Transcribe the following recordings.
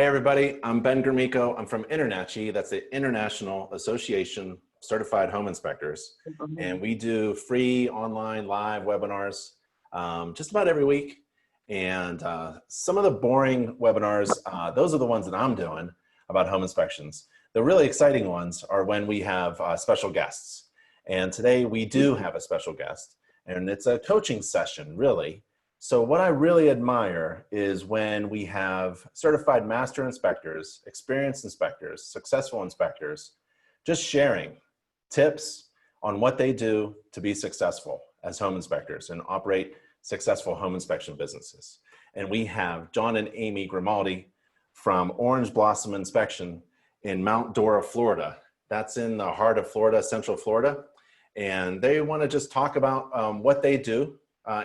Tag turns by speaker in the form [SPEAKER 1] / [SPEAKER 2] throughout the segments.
[SPEAKER 1] Hey everybody, I'm Ben Grimico. I'm from Internachi. That's the International Association of Certified Home Inspectors. And we do free online live webinars just about every week. And some of the boring webinars, those are the ones that I'm doing about home inspections. The really exciting ones are when we have special guests. And today we do have a special guest, and it's a coaching session, really. So what I really admire is when we have certified master inspectors, experienced inspectors, successful inspectors, just sharing tips on what they do to be successful as home inspectors and operate successful home inspection businesses. And we have John and Amy Grimaldi from Orange Blossom Inspection in Mount Dora, Florida. That's in the heart of Florida, Central Florida. And they want to just talk about what they do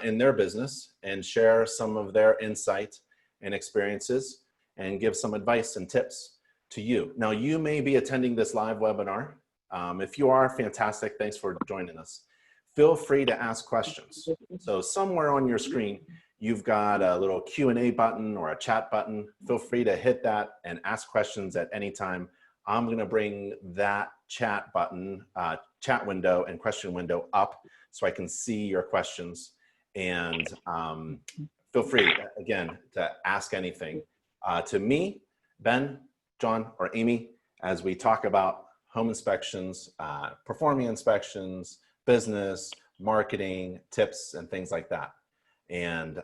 [SPEAKER 1] in their business and share some of their insight and experiences and give some advice and tips to you. Now, you may be attending this live webinar. If you are, fantastic. Thanks for joining us. Feel free to ask questions. So somewhere on your screen, you've got a little Q&A button or a chat button. Feel free to hit that and ask questions at any time. I'm going to bring that chat button, chat window and question window up so I can see your questions. And feel free, again, to ask anything to me, Ben, John, or Amy, as we talk about home inspections, performing inspections, business, marketing, tips, and things like that. And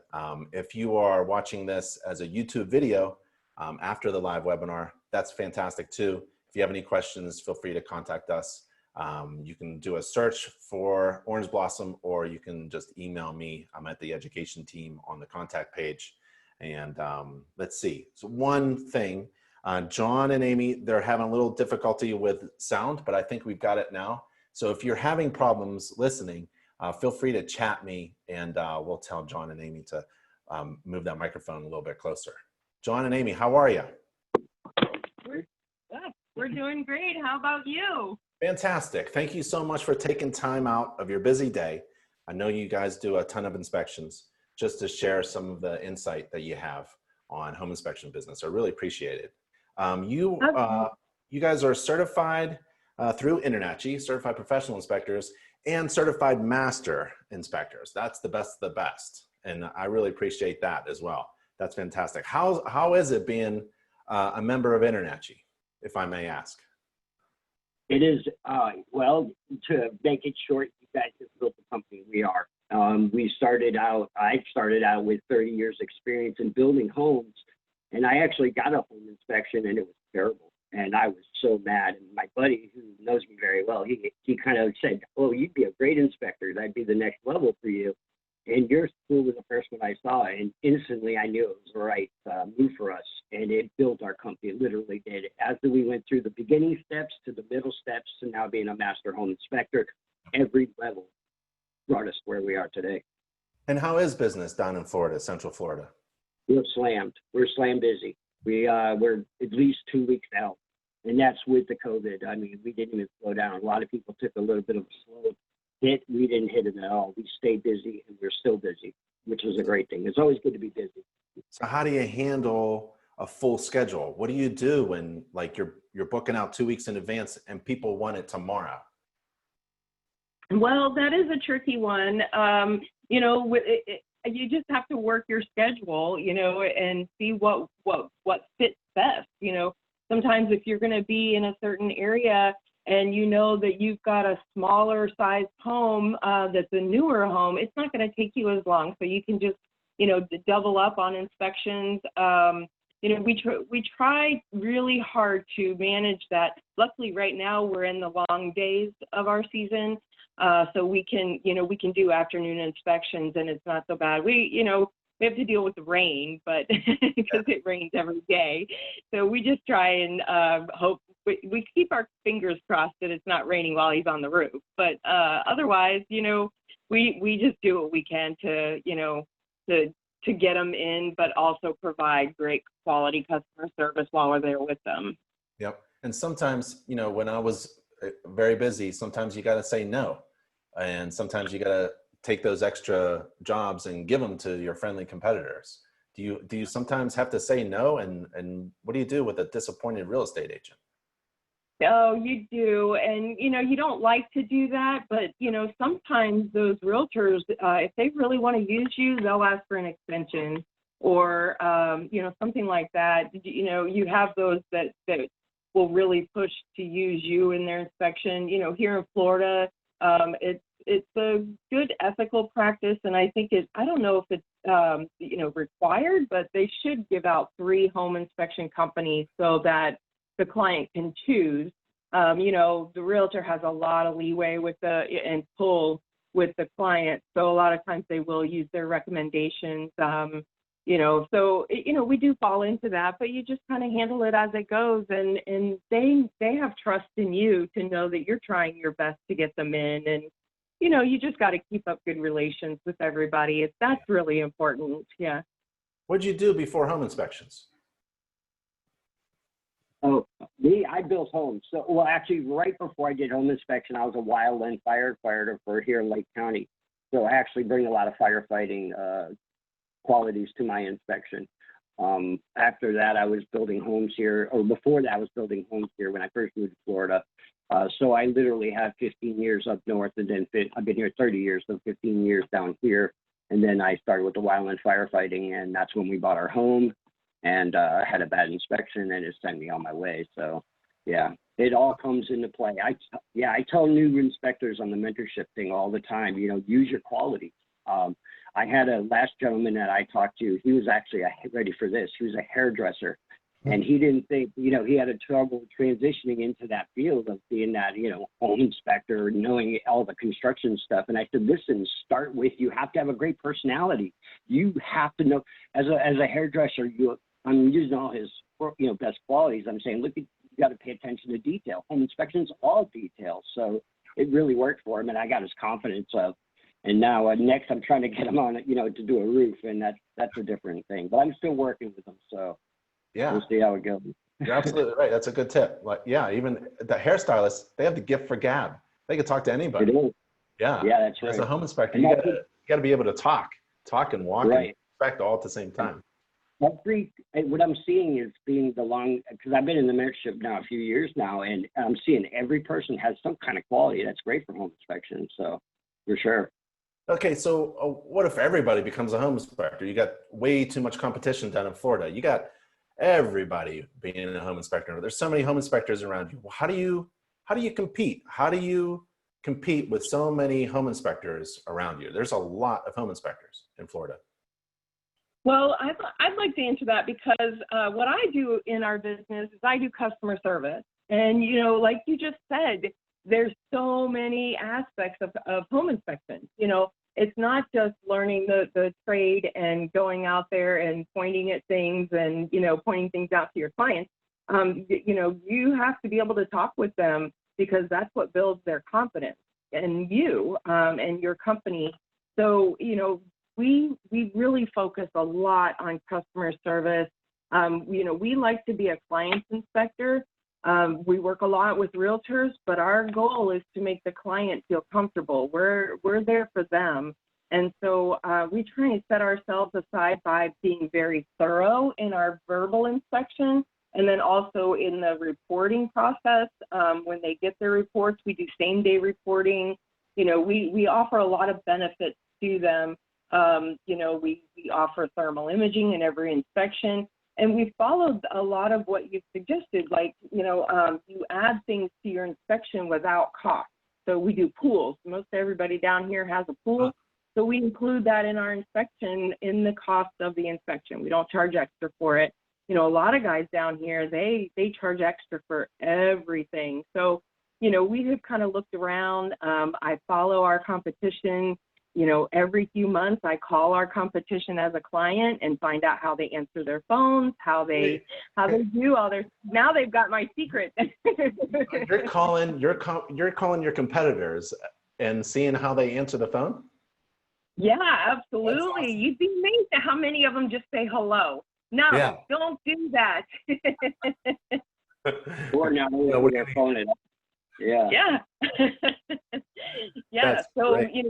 [SPEAKER 1] if you are watching this as a YouTube video after the live webinar, that's fantastic too. If you have any questions, feel free to contact us. You can do a search for Orange Blossom, or you can just email me. I'm at the education team on the contact page. And let's see. So one thing, John and Amy, they're having a little difficulty with sound, but I think we've got it now. So if you're having problems listening, feel free to chat me, and we'll tell John and Amy to move that microphone a little bit closer. John and Amy, how are you?
[SPEAKER 2] We're doing great. How about you?
[SPEAKER 1] Fantastic. Thank you so much for taking time out of your busy day. I know you guys do a ton of inspections, just to share some of the insight that you have on home inspection business. I really appreciate it. You guys are certified through Internachi, certified professional inspectors, and certified master inspectors. That's the best of the best. And I really appreciate that as well. That's fantastic. How is it being a member of Internachi, if I may ask?
[SPEAKER 3] It is, well, to make it short, you guys have built the company we are. I started out with 30 years experience in building homes, and I actually got a home inspection, and it was terrible. And I was so mad. And my buddy, who knows me very well, he kind of said, "Oh, you'd be a great inspector. That'd be the next level for you." And your school was the first one I saw, and instantly I knew it was the right move for us, and it built our company. It literally did. As we went through the beginning steps to the middle steps to now being a master home inspector, every level brought us where we are today.
[SPEAKER 1] And how is business down in Florida, Central Florida?
[SPEAKER 3] We're slammed. We're slam busy. We're at least 2 weeks out, and that's with the COVID. I mean, we didn't even slow down. A lot of people took a little bit of a slow hit. We didn't hit it at all. We stayed busy, and we're still busy, which is a great thing. It's always good to be busy.
[SPEAKER 1] So how do you handle a full schedule? What do you do when, like, you're booking out 2 weeks in advance and people want it tomorrow?
[SPEAKER 2] Well, that is a tricky one. You just have to work your schedule, and see what fits best. Sometimes if you're going to be in a certain area and you know that you've got a smaller sized home that's a newer home, it's not going to take you as long. So you can just, double up on inspections. We try really hard to manage that. Luckily, right now we're in the long days of our season, so we can do afternoon inspections, and it's not so bad. We have to deal with the rain, but because it rains every day, so we just try and hope. We keep our fingers crossed that it's not raining while he's on the roof. But otherwise, we just do what we can to get them in, but also provide great quality customer service while we're there with them.
[SPEAKER 1] Yep. And sometimes, when I was very busy, sometimes you got to say no. And sometimes you got to take those extra jobs and give them to your friendly competitors. Do you sometimes have to say no? And what do you do with a disappointed real estate agent?
[SPEAKER 2] Oh, you do. And, you don't like to do that, but, sometimes those realtors, if they really want to use you, they'll ask for an extension or, something like that. You have those that will really push to use you in their inspection. Here in Florida, it's a good ethical practice. And I think I don't know if it's, required, but they should give out 3 home inspection companies so that the client can choose. The realtor has a lot of leeway and pull with the client. So a lot of times they will use their recommendations, we do fall into that, but you just kind of handle it as it goes. And they have trust in you to know that you're trying your best to get them in. And, you just got to keep up good relations with everybody. That's really important. Yeah.
[SPEAKER 1] What'd you do before home inspections?
[SPEAKER 3] Oh, I built homes. So, well, actually, right before I did home inspection, I was a wildland firefighter for here in Lake County. So I actually bring a lot of firefighting qualities to my inspection. After that, I was building homes here, or before that, I was building homes here when I first moved to Florida. So I literally have 15 years up north, and then I've been here 30 years, so 15 years down here. And then I started with the wildland firefighting, and that's when we bought our home. And had a bad inspection, and it sent me on my way. So, yeah, it all comes into play. I tell new inspectors on the mentorship thing all the time, use your qualities. I had a last gentleman that I talked to, he was actually, ready for this, he was a hairdresser. And he didn't think, he had a trouble transitioning into that field of being that, home inspector, knowing all the construction stuff. And I said, listen, start with, you have to have a great personality. You have to know, as a hairdresser, I'm using all his, best qualities. I'm saying, look, you got to pay attention to detail. Home inspection's all detail. So it really worked for him, and I got his confidence up. And now next I'm trying to get him on, to do a roof, and that's a different thing. But I'm still working with him, so
[SPEAKER 1] Yeah,
[SPEAKER 3] we'll see how it goes.
[SPEAKER 1] you're absolutely right. That's a good tip. Like, yeah, even the hairstylists, they have the gift for gab. They can talk to anybody.
[SPEAKER 3] It is.
[SPEAKER 1] Yeah,
[SPEAKER 3] Yeah, that's right.
[SPEAKER 1] As a home inspector,
[SPEAKER 3] And
[SPEAKER 1] you gotta be able to talk and walk
[SPEAKER 3] Right.
[SPEAKER 1] and inspect all at the same time.
[SPEAKER 3] What I'm seeing is because I've been in the mentorship now a few years now, and I'm seeing every person has some kind of quality that's great for home inspection. So, for sure.
[SPEAKER 1] Okay, so what if everybody becomes a home inspector? You got way too much competition down in Florida. You got everybody being a home inspector. There's so many home inspectors around you. How do you compete? How do you compete with so many home inspectors around you? There's a lot of home inspectors in Florida.
[SPEAKER 2] Well, I'd like to answer that because what I do in our business is I do customer service. And, like you just said, there's so many aspects of home inspection. It's not just learning the trade and going out there and pointing at things and, pointing things out to your clients. You have to be able to talk with them because that's what builds their confidence in you and your company. So, we really focus a lot on customer service. We like to be a client's inspector. We work a lot with realtors, but our goal is to make the client feel comfortable. We're there for them. And so we try and set ourselves aside by being very thorough in our verbal inspection. And then also in the reporting process, when they get their reports, we do same-day reporting. We offer a lot of benefits to them. We offer thermal imaging in every inspection, and we followed a lot of what you suggested, like, you add things to your inspection without cost. So we do pools. Most everybody down here has a pool. So we include that in our inspection in the cost of the inspection. We don't charge extra for it. A lot of guys down here, they charge extra for everything. So, we have kind of looked around. I follow our competition. Every few months I call our competition as a client and find out how they answer their phones, how they do all their, now they've got my secret.
[SPEAKER 1] You're calling your competitors and seeing how they answer the phone?
[SPEAKER 2] Yeah, absolutely.
[SPEAKER 1] Awesome.
[SPEAKER 2] You'd be amazed at how many of them just say hello. No,
[SPEAKER 1] Yeah.
[SPEAKER 2] Don't do that.
[SPEAKER 3] Or now they're phone it up. Yeah.
[SPEAKER 2] Yeah. Yeah.
[SPEAKER 1] That's
[SPEAKER 2] So,
[SPEAKER 1] great.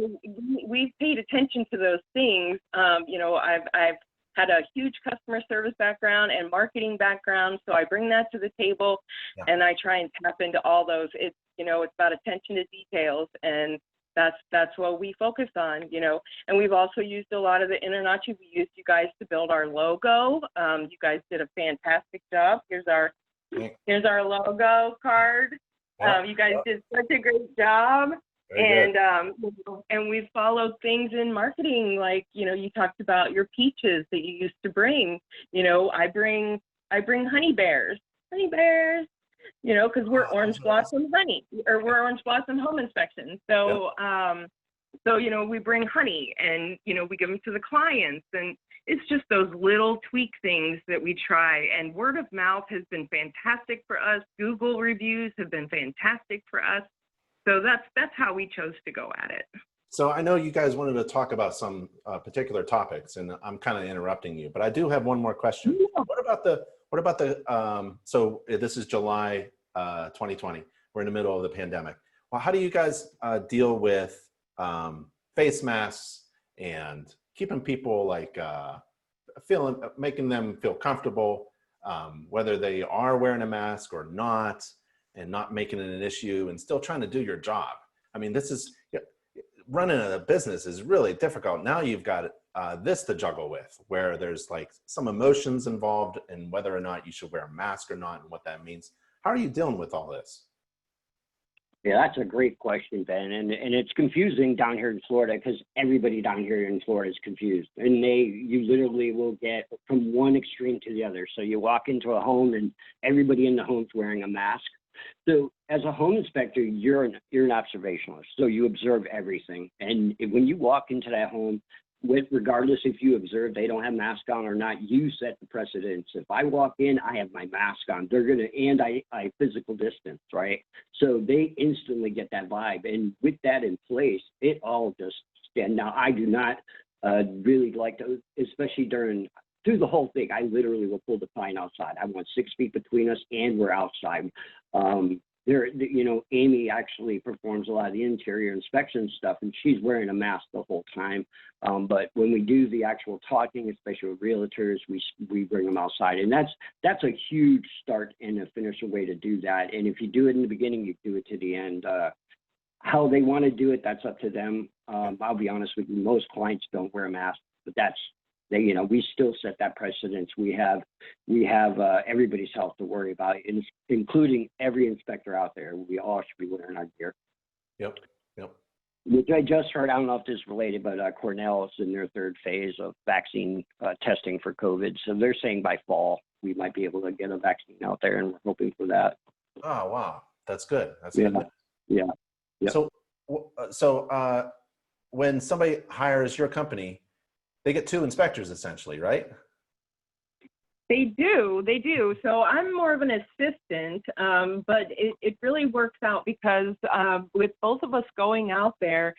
[SPEAKER 2] we've paid attention to those things. I've had a huge customer service background and marketing background. So I bring that to the table,
[SPEAKER 1] Yeah.
[SPEAKER 2] and I try and tap into all those. It's, it's about attention to details, and that's what we focus on, and we've also used a lot of the Internachi. We used you guys to build our logo. You guys did a fantastic job. Here's our logo card. You guys did such a great job.
[SPEAKER 1] Very
[SPEAKER 2] And we've followed things in marketing, like, you talked about your peaches that you used to bring. I bring honey bears, because we're Orange Blossom Honey, or we're Orange Blossom Home Inspection. So, we bring honey, and, we give them to the clients, and it's just those little tweak things that we try. And word of mouth has been fantastic for us. Google reviews have been fantastic for us. So that's how we chose to go at it.
[SPEAKER 1] So I know you guys wanted to talk about some particular topics, and I'm kind of interrupting you, but I do have one more question.
[SPEAKER 2] Yeah.
[SPEAKER 1] What about the, so this is July 2020. We're in the middle of the pandemic. Well, how do you guys deal with face masks and keeping people like making them feel comfortable, whether they are wearing a mask or not, and not making it an issue and still trying to do your job? I mean, running a business is really difficult. Now you've got this to juggle with, where there's like some emotions involved in whether or not you should wear a mask or not and what that means. How are you dealing with all this?
[SPEAKER 3] Yeah, that's a great question, Ben. And it's confusing down here in Florida, because everybody down here in Florida is confused. And you literally will get from one extreme to the other. So you walk into a home and everybody in the home's wearing a mask. So as a home inspector, you're an observationalist. So you observe everything. And when you walk into that home, regardless if you observe they don't have mask on or not, you set the precedence. If I walk in, I have my mask on. And I physical distance, right? So they instantly get that vibe. And with that in place, it all just stand. Now, I do not really like to, especially through the whole thing, I literally will pull the sign outside. I want 6 feet between us, and we're outside. Amy actually performs a lot of the interior inspection stuff, and she's wearing a mask the whole time. But when we do the actual talking, especially with realtors, we bring them outside, and that's a huge start and a finisher way to do that. And if you do it in the beginning, you do it to the end. How they want to do it, that's up to them. I'll be honest with you, most clients don't wear a mask, but we still set that precedence. We have everybody's health to worry about, including every inspector out there. We all should be wearing our gear.
[SPEAKER 1] Yep.
[SPEAKER 3] Which I just heard, I don't know if this is related, but Cornell is in their third phase of vaccine testing for COVID. So they're saying by fall, we might be able to get a vaccine out there, and we're hoping for that.
[SPEAKER 1] Oh, wow. That's good. That's
[SPEAKER 3] Yeah.
[SPEAKER 1] good.
[SPEAKER 3] Yeah. Yep.
[SPEAKER 1] So when somebody hires your company, they get 2 inspectors essentially, right?
[SPEAKER 2] They do. So I'm more of an assistant, but it really works out because with both of us going out there,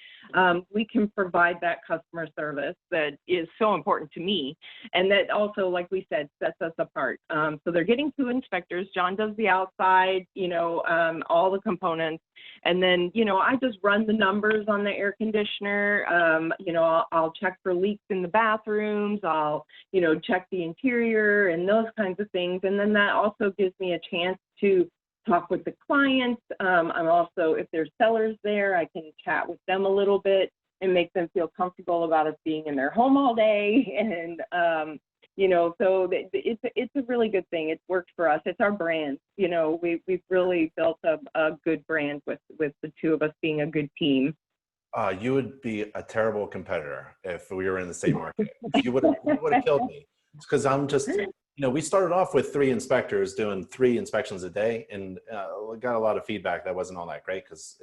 [SPEAKER 2] we can provide that customer service that is so important to me. And that also, like we said, sets us apart. So they're getting 2 inspectors. John does the outside, all the components. And then, I just run the numbers on the air conditioner. I'll check for leaks in the bathrooms. I'll, check the interior and those kinds of things. And then that also gives me a chance to talk with the clients. I'm also, if there's sellers there, I can chat with them a little bit and make them feel comfortable about us being in their home all day. And, so it's a really good thing. It's worked for us. It's our brand. We've really built a good brand with the 2 of us being a good team.
[SPEAKER 1] You would be a terrible competitor if we were in the same market. You would have killed me. Because I'm just, we started off with 3 inspectors doing 3 inspections a day, and we got a lot of feedback that wasn't all that great because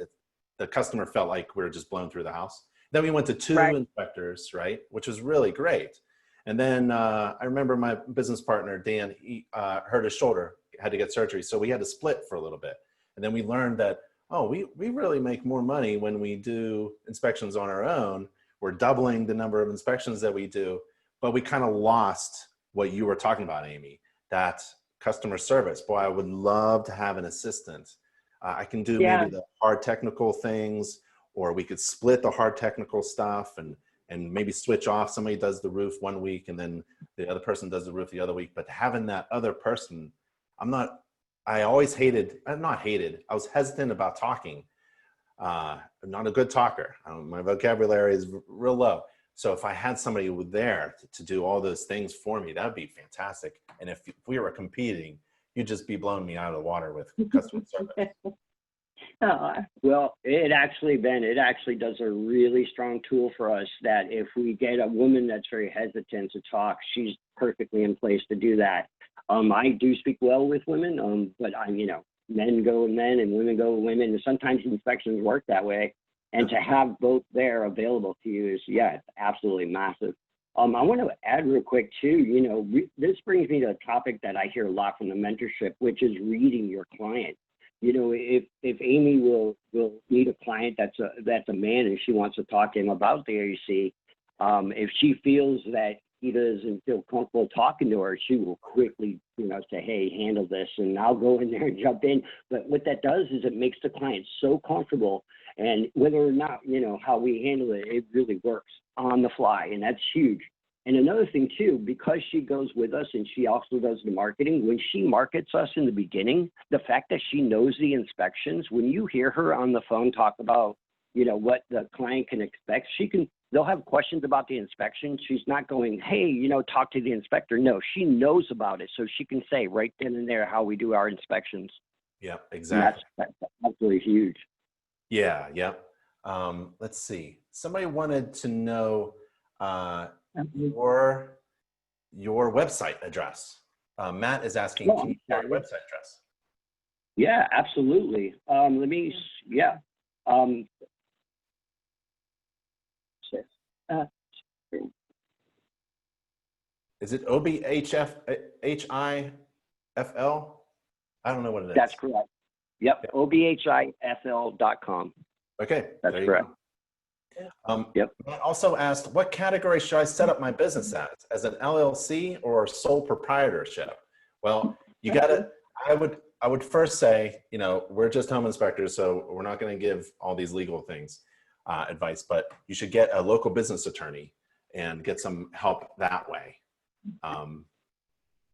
[SPEAKER 1] the customer felt like we were just blown through the house. Then we went to 2 inspectors, right, which was really great. And then I remember my business partner, Dan, he hurt his shoulder, had to get surgery. So we had to split for a little bit. And then we learned that, we really make more money when we do inspections on our own. We're doubling the number of inspections that we do, but we kind of lost what you were talking about, Amy, that customer service. Boy, I would love to have an assistant. I can do maybe the hard technical things, or we could split the hard technical stuff and and maybe switch off. Somebody does the roof one week and then the other person does the roof the other week. But having that other person, I always I was hesitant about talking. I'm not a good talker. My vocabulary is real low. So if I had somebody there to do all those things for me, that'd be fantastic. And if we were competing, you'd just be blowing me out of the water with customer service.
[SPEAKER 3] Well, it actually does a really strong tool for us that if we get a woman that's very hesitant to talk, she's perfectly in place to do that. I do speak well with women, but men go with men and women go with women. And sometimes inspections work that way. And to have both there available to you is, it's absolutely massive. I want to add real quick too, this brings me to a topic that I hear a lot from the mentorship, which is reading your client. If Amy will meet a client that's a man and she wants to talk to him about the AC, if she feels that he doesn't feel comfortable talking to her, she will quickly, say, hey, handle this, and I'll go in there and jump in. But what that does is it makes the client so comfortable, and whether or not, how we handle it, it really works on the fly, and that's huge. And another thing too, because she goes with us and she also does the marketing, when she markets us in the beginning, the fact that she knows the inspections, when you hear her on the phone talk about, what the client can expect, they'll have questions about the inspection. She's not going, hey, talk to the inspector. No, she knows about it. So she can say right then and there how we do our inspections.
[SPEAKER 1] Yeah, exactly.
[SPEAKER 3] That's absolutely huge.
[SPEAKER 1] Yeah. Let's see. Somebody wanted to know your website address. Matt is asking, can you share your website address?
[SPEAKER 3] Yeah, absolutely.
[SPEAKER 1] Is it OBHIFL? I don't know what it is.
[SPEAKER 3] That's correct. Yep, obhifl.com.
[SPEAKER 1] Okay,
[SPEAKER 3] that's correct.
[SPEAKER 1] Yep. Matt also asked, what category should I set up my business as an LLC or sole proprietorship? Well, you got to, I would first say, we're just home inspectors, so we're not going to give all these legal things, advice, but you should get a local business attorney and get some help that way.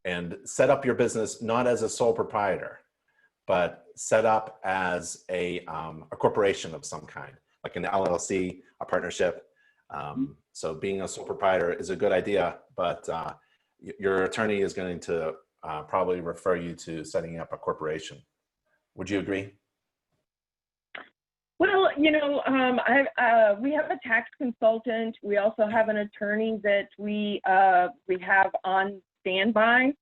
[SPEAKER 1] And set up your business not as a sole proprietor, but set up as a corporation of some kind, like an LLC, a partnership. So being a sole proprietor is a good idea, but your attorney is going to probably refer you to setting up a corporation. Would you agree?
[SPEAKER 2] Well, we have a tax consultant. We also have an attorney that we have on standby.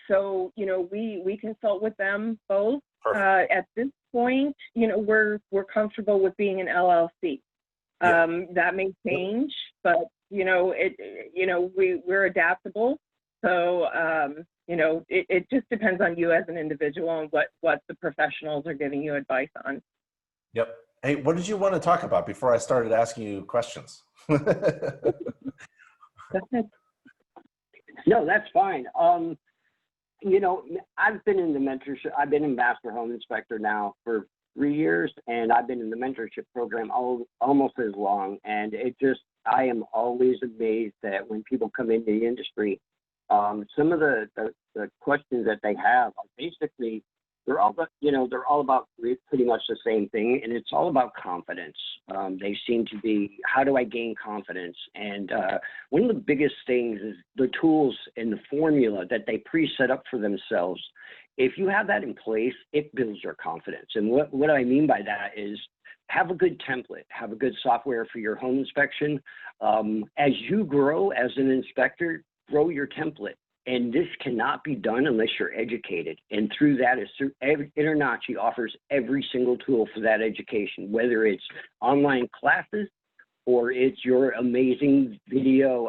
[SPEAKER 2] So, we consult with them both. At this point, we're comfortable with being an LLC. That may change, but we're adaptable. So, it just depends on you as an individual and what the professionals are giving you advice on.
[SPEAKER 1] Yep. Hey, what did you want to talk about before I started asking you questions?
[SPEAKER 3] No, that's fine. I've been in the mentorship. I've been a master home inspector now for 3 years, and I've been in the mentorship program almost as long. And I am always amazed that when people come into the industry, some of the questions that they have are basically, they're all about pretty much the same thing, and it's all about confidence. They seem to be, how do I gain confidence? And one of the biggest things is the tools and the formula that they pre-set up for themselves. If you have that in place, it builds your confidence. And what I mean by that is have a good template, have a good software for your home inspection. As you grow as an inspector, grow your template. And this cannot be done unless you're educated. And through that, Internachi offers every single tool for that education, whether it's online classes or it's your amazing video,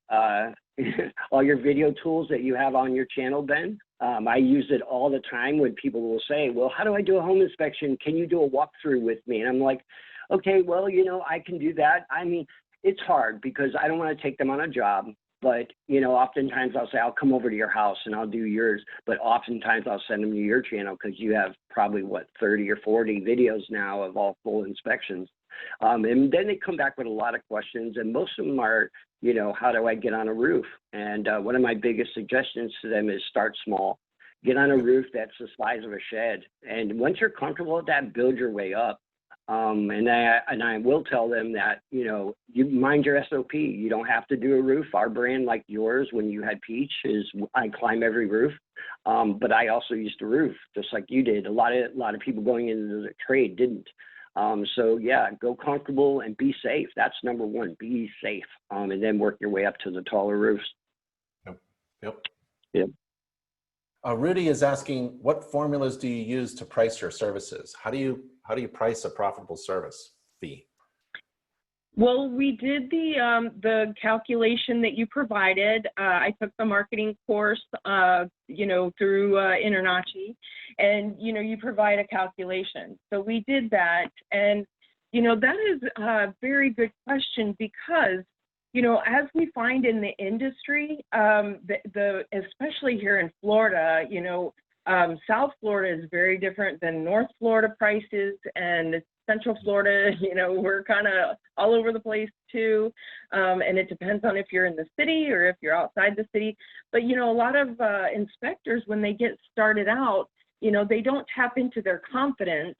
[SPEAKER 3] all your video tools that you have on your channel, Ben. I use it all the time when people will say, well, how do I do a home inspection? Can you do a walkthrough with me? And I'm like, okay, well, I can do that. I mean, it's hard because I don't want to take them on a job. But, oftentimes I'll say, I'll come over to your house and I'll do yours. But oftentimes I'll send them to your channel because you have probably, 30 or 40 videos now of all full inspections. And then they come back with a lot of questions, and most of them are, you know, how do I get on a roof? And one of my biggest suggestions to them is start small. Get on a roof that's the size of a shed. And once you're comfortable with that, build your way up. And I will tell them that, you know, you mind your SOP. You don't have to do a roof. Our brand, like yours, when you had Peach, is I climb every roof. But I also used to roof, just like you did. A lot of people going into the trade didn't. So yeah, go comfortable and be safe. That's number one. Be safe. And then work your way up to the taller roofs. Yep.
[SPEAKER 1] Rudy is asking, what formulas do you use to price your services? How do you price a profitable service fee?
[SPEAKER 2] Well, we did the calculation that you provided. I took the marketing course, you know, through Internachi, and you know, you provide a calculation. So we did that, and you know, that is a very good question because, you know, as we find in the industry, especially here in Florida, you know, South Florida is very different than North Florida prices, and Central Florida, you know, we're kind of all over the place too. And it depends on if you're in the city or if you're outside the city. But, you know, a lot of inspectors, when they get started out, you know, they don't tap into their confidence.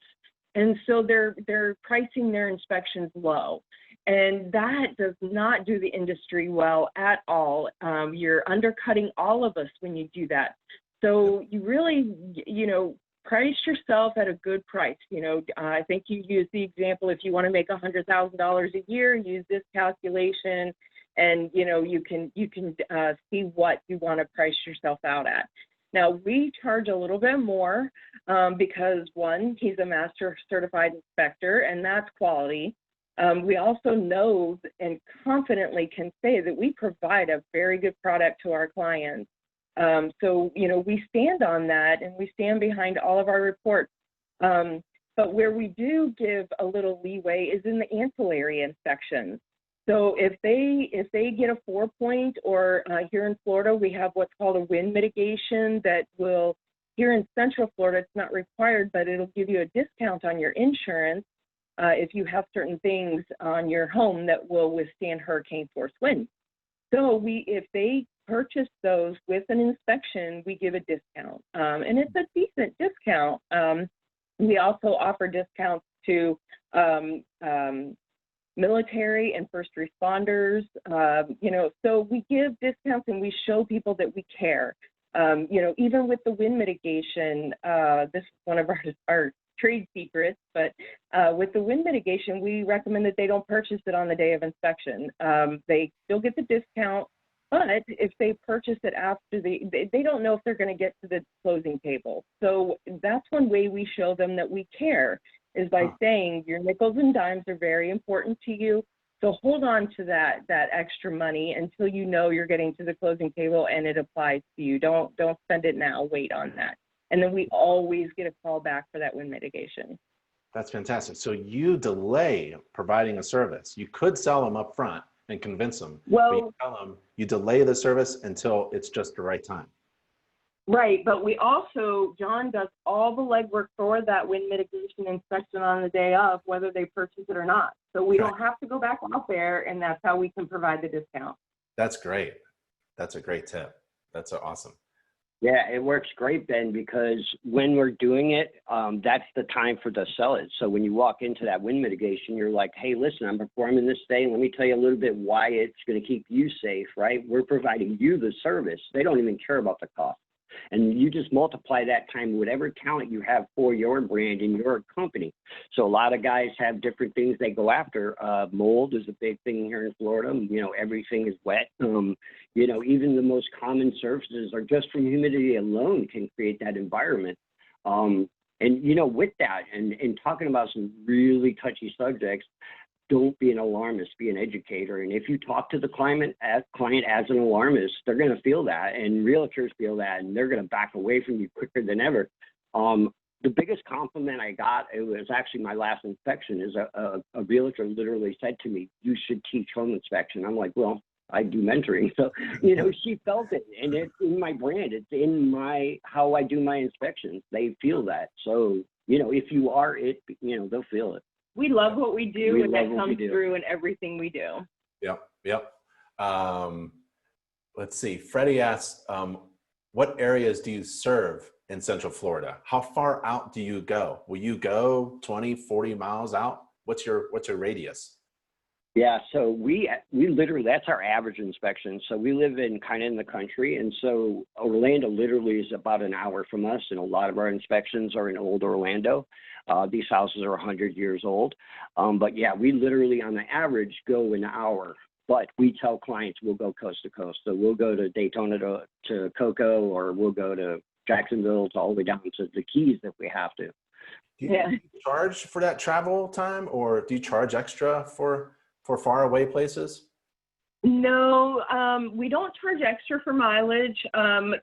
[SPEAKER 2] And so they're pricing their inspections low. And that does not do the industry well at all. You're undercutting all of us when you do that. So you really, you know, price yourself at a good price. You know, I think you use the example, if you want to make $100,000 a year, use this calculation, and you know, you can see what you want to price yourself out at. Now, we charge a little bit more because one, he's a master certified inspector, and that's quality. We also know and confidently can say that we provide a very good product to our clients. So, you know, we stand on that, and we stand behind all of our reports. But where we do give a little leeway is in the ancillary inspections. So if they get a 4-point, or here in Florida, we have what's called a wind mitigation that will, here in Central Florida, it's not required, but it'll give you a discount on your insurance if you have certain things on your home that will withstand hurricane force winds. So if they purchase those with an inspection, we give a discount, and it's a decent discount. We also offer discounts to military and first responders, you know, so we give discounts and we show people that we care. You know, even with the wind mitigation, this is one of our trade secrets, but with the wind mitigation, we recommend that they don't purchase it on the day of inspection. They still get the discount, but if they purchase it after they don't know if they're going to get to the closing table. So that's one way we show them that we care, is by saying your nickels and dimes are very important to you. So hold on to that extra money until you know you're getting to the closing table and it applies to you. Don't spend it now, wait on that. And then we always get a call back for that wind mitigation.
[SPEAKER 1] That's fantastic. So you delay providing a service. You could sell them up front and convince them.
[SPEAKER 2] Well,
[SPEAKER 1] but you tell them you delay the service until it's just the right time.
[SPEAKER 2] Right, but we also, John does all the legwork for that wind mitigation inspection on the day of, whether they purchase it or not. So we don't have to go back out there, and that's how we can provide the discount.
[SPEAKER 1] That's great. That's a great tip. That's awesome.
[SPEAKER 3] Yeah, it works great, Ben, because when we're doing it, that's the time for to sell it. So when you walk into that wind mitigation, you're like, hey, listen, I'm performing this day. Let me tell you a little bit why it's going to keep you safe, right? We're providing you the service. They don't even care about the cost. And you just multiply that time with whatever talent you have for your brand and your company. So a lot of guys have different things they go after. Mold is a big thing here in Florida. You know, everything is wet. You know, even the most common surfaces are just from humidity alone can create that environment. And, you know, with that and talking about some really touchy subjects, don't be an alarmist, be an educator. And if you talk to the client as an alarmist, they're going to feel that, and realtors feel that, and they're going to back away from you quicker than ever. The biggest compliment I got, it was actually my last inspection, is a realtor literally said to me, you should teach home inspection. I'm like, well, I do mentoring. So, you know, she felt it, and it's in my brand. It's in how I do my inspections. They feel that. So, you know, if you are it, you know, they'll feel it.
[SPEAKER 2] We love what we do,
[SPEAKER 3] We
[SPEAKER 2] and
[SPEAKER 3] love
[SPEAKER 2] that
[SPEAKER 3] what we
[SPEAKER 2] comes
[SPEAKER 3] do.
[SPEAKER 2] through in everything we do.
[SPEAKER 1] Yep. Yep. Let's see. Freddie asks, what areas do you serve in Central Florida? How far out do you go? Will you go 20, 40 miles out? What's your radius?
[SPEAKER 3] Yeah, so we literally, that's our average inspection. So we live in kind of in the country, and so Orlando literally is about an hour from us, and a lot of our inspections are in old Orlando. These houses are 100 years old. But yeah, we literally on the average go an hour, but we tell clients we'll go coast to coast. So we'll go to Daytona to Cocoa, or we'll go to Jacksonville, all the way down to the Keys if we have to.
[SPEAKER 1] Do you charge for that travel time, or do you charge extra for far away places?
[SPEAKER 2] No, we don't charge extra for mileage.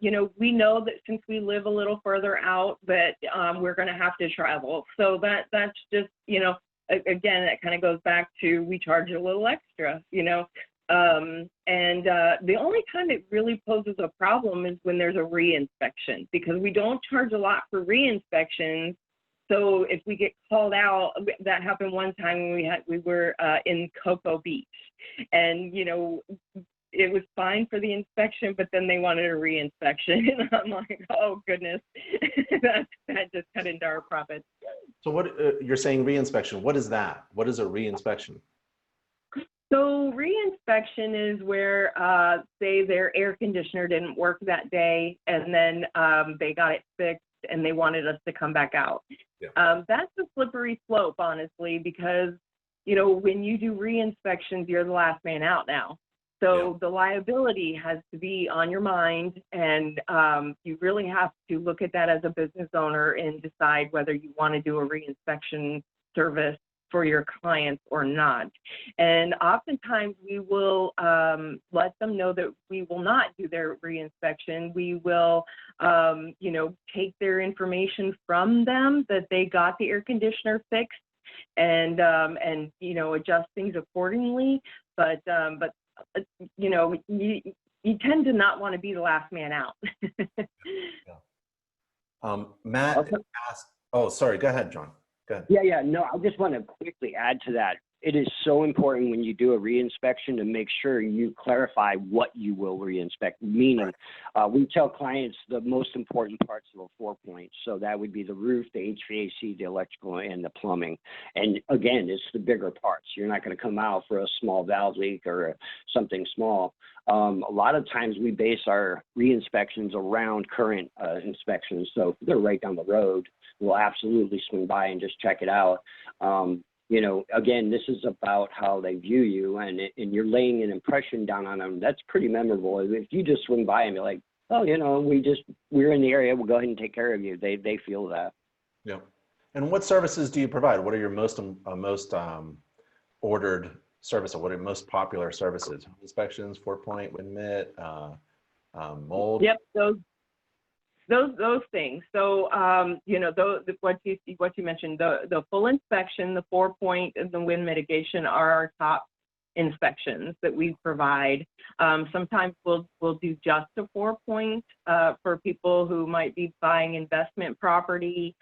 [SPEAKER 2] You know, we know that since we live a little further out that we're going to have to travel. So that's just, you know, again, that kind of goes back to we charge a little extra, you know. The only time it really poses a problem is when there's a reinspection, because we don't charge a lot for reinspections. So if we get called out, that happened one time when we were in Cocoa Beach, and you know, it was fine for the inspection, but then they wanted a reinspection, and I'm like, oh goodness, that just cut into our profits.
[SPEAKER 1] So what you're saying reinspection? What is that? What is a reinspection?
[SPEAKER 2] So reinspection is where, say their air conditioner didn't work that day, and then they got it fixed, and they wanted us to come back out. Yeah. That's a slippery slope, honestly, because, you know, when you do re-inspections, you're the last man out now. So the liability has to be on your mind, and you really have to look at that as a business owner and decide whether you want to do a re-inspection service for your clients or not. And oftentimes we will let them know that we will not do their reinspection. We will, you know, take their information from them that they got the air conditioner fixed, and you know, adjust things accordingly. But you know, you tend to not want to be the last man out.
[SPEAKER 1] Matt asked, oh, sorry, go ahead, John.
[SPEAKER 3] Yeah, no, I just want to quickly add to that. It is so important when you do a reinspection to make sure you clarify what you will reinspect, meaning we tell clients the most important parts of a 4-point. So that would be the roof, the HVAC, the electrical, and the plumbing. And again, it's the bigger parts. You're not going to come out for a small valve leak or something small. A lot of times we base our reinspections around current inspections. So if they're right down the road, we'll absolutely swing by and just check it out. You know, again, this is about how they view you, and you're laying an impression down on them. That's pretty memorable. If you just swing by and be like, oh, you know, we're in the area, we'll go ahead and take care of you. They feel that. Yeah.
[SPEAKER 1] And what services do you provide? What are your most ordered service, or what are your most popular services? Inspections, 4-point, wind mitt, mold?
[SPEAKER 2] Yep, those things. So, you know, what you mentioned, the full inspection, the 4-point, and the wind mitigation are our top inspections that we provide. Sometimes we'll do just a 4-point for people who might be buying investment property.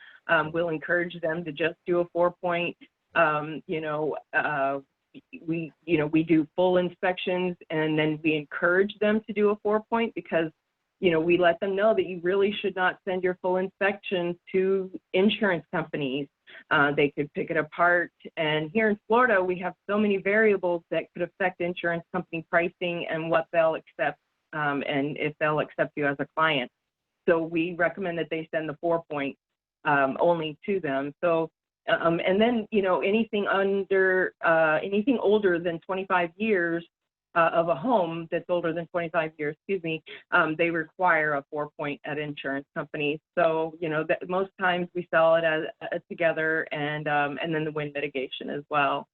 [SPEAKER 2] We'll encourage them to just do a 4-point. You know, we do full inspections, and then we encourage them to do a 4-point because, you know, we let them know that you really should not send your full inspection to insurance companies. They could pick it apart. And here in Florida, we have so many variables that could affect insurance company pricing and what they'll accept, and if they'll accept you as a client. So we recommend that they send the 4-point only to them. So, and then, you know, anything older than 25 years, of a home that's older than 25 years, they require a 4-point at insurance companies. So, you know, that most times we sell it as together, and then the wind mitigation as well.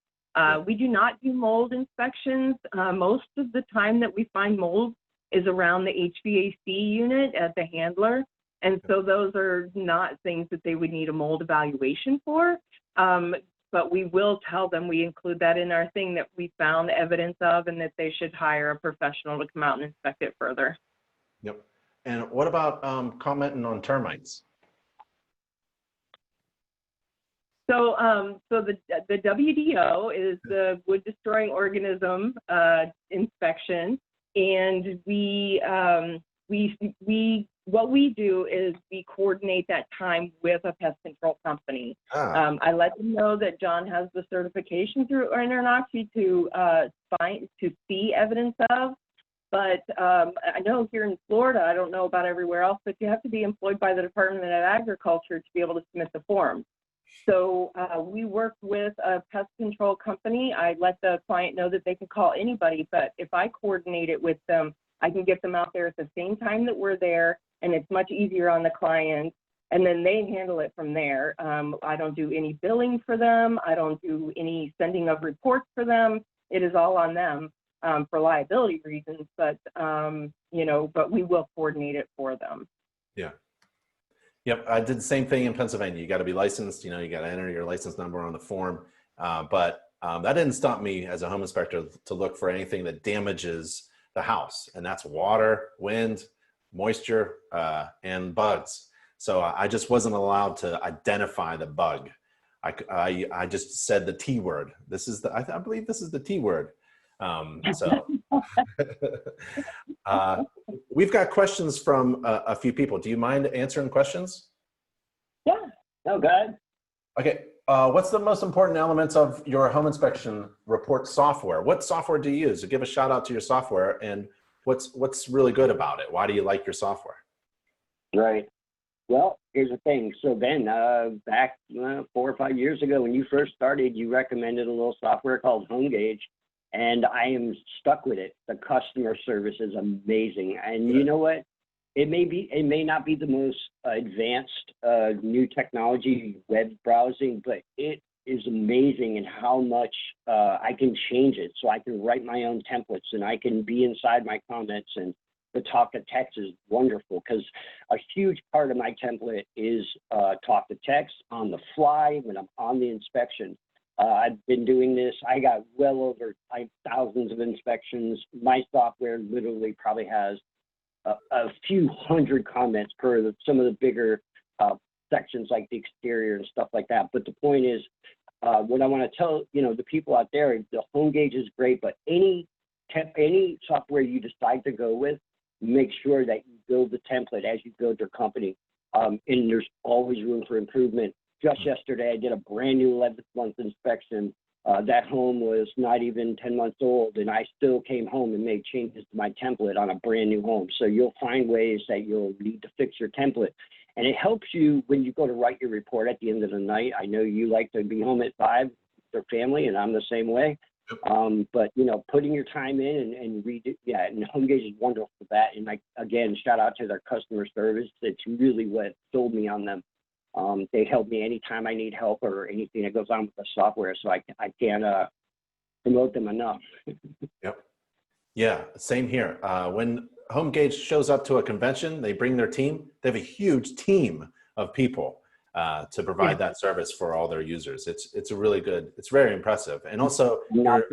[SPEAKER 2] We do not do mold inspections. Most of the time that we find mold is around the HVAC unit at the handler. And so those are not things that they would need a mold evaluation for. But we will tell them, we include that in our thing, that we found evidence of, and that they should hire a professional to come out and inspect it further.
[SPEAKER 1] Yep. And what about commenting on termites?
[SPEAKER 2] So the WDO is the wood destroying organism inspection, and what we do is we coordinate that time with a pest control company. I let them know that John has the certification through Internachi to see evidence of. But I know here in Florida, I don't know about everywhere else, but you have to be employed by the Department of Agriculture to be able to submit the form. So we work with a pest control company. I let the client know that they can call anybody, but if I coordinate it with them, I can get them out there at the same time that we're there, and it's much easier on the client, and then they handle it from there. I don't do any billing for them. I don't do any sending of reports for them. It is all on them for liability reasons, but, but we will coordinate it for them.
[SPEAKER 1] Yeah. Yep, I did the same thing in Pennsylvania. You got to be licensed, you got to enter your license number on the form. But that didn't stop me as a home inspector to look for anything that damages the house. And that's water, wind, moisture, and bugs. So I just wasn't allowed to identify the bug. I just said the T word. This is I believe this is the T word. We've got questions from a few people. Do you mind answering questions?
[SPEAKER 3] Yeah, no, go ahead.
[SPEAKER 1] Okay. What's the most important elements of your home inspection report software? What software do you use? So give a shout out to your software, and what's really good about it? Why do you like your software?
[SPEAKER 3] Right. Well, here's the thing. So Ben, back 4 or 5 years ago when you first started, you recommended a little software called HomeGauge, and I am stuck with it. The customer service is amazing. And you know what? It may not be the most advanced new technology web browsing, but it is amazing in how much I can change it. So I can write my own templates, and I can be inside my comments, and the talk to text is wonderful because a huge part of my template is talk to text on the fly when I'm on the inspection. I've been doing this. I got well over thousands of inspections. My software literally probably has a few hundred comments per some of the bigger sections like the exterior and stuff like that. But the point is, what I want to tell the people out there, the HomeGauge is great, but any software you decide to go with, make sure that you build the template as you build your company. And there's always room for improvement. Just yesterday, I did a brand new 11th month inspection. That home was not even 10 months old, and I still came home and made changes to my template on a brand new home. So you'll find ways that you'll need to fix your template. And it helps you when you go to write your report at the end of the night. I know you like to be home at 5 with your family, and I'm the same way. But, putting your time in and read it, and HomeGauge is wonderful for that. And again, shout out to their customer service. It's really what sold me on them. They help me anytime I need help or anything that goes on with the software. So I can't promote them enough.
[SPEAKER 1] Yep. Yeah, same here. When HomeGauge shows up to a convention, they bring their team. They have a huge team of people to provide that service for all their users. It's a really good, it's very impressive. And also, you're